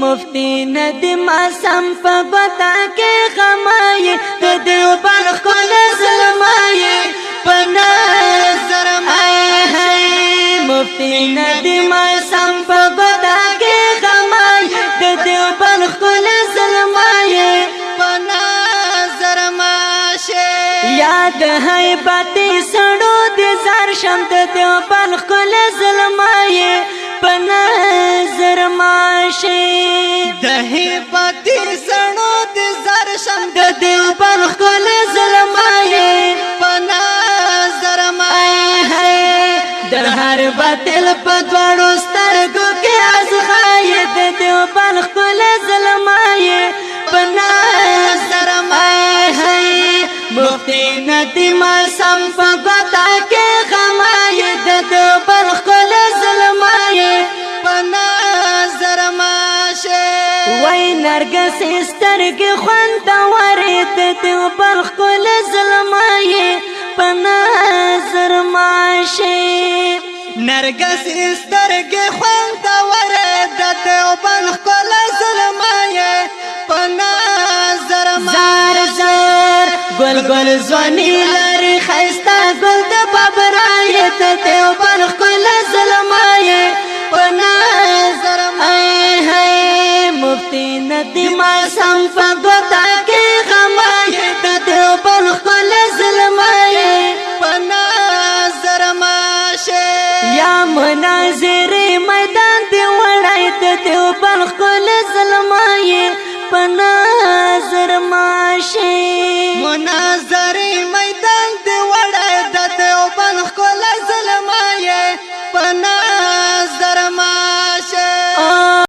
مفتی ندیم سم په بتا کې غمای د دیوبند خپل ظلمای په نظر مای مفتی ندیم سم په بتا کې غمای د دیوبند خپل ظلمای په نظر ماشه یاد هیبت سړو د زار شم د دیوبند خپل ظلمای په نظر ماشه د هیبت سړو د زار شم د دیوبند خپل ظلمای په نظر ماشه د هر باطل په دوړو سترګو کې ازغای د دیوبند خپل ظلمای په نظر ماشه مفتی ندیم سم په بتا کې غمای د دیوبند خپل ظلمای په نظر ماشه وای نرګس سترګې خوندورې د دیوبند خپل ظلمای په نظر ماشه نرګس سترګې خوندورې د دیوبند خپل ظلمای په نظر زار زار گل گل زوانی لري خيستا گل د بابرای د دیوبند خپل ظلمای په نظر ماشه مفتی ندیم سم په بتا کې غمای د دیوبند خپل ظلمای په نظر ماشه یا مناظر میدان دی وړای د دیوبند خپل ظلمای په نظر ماشه مناظر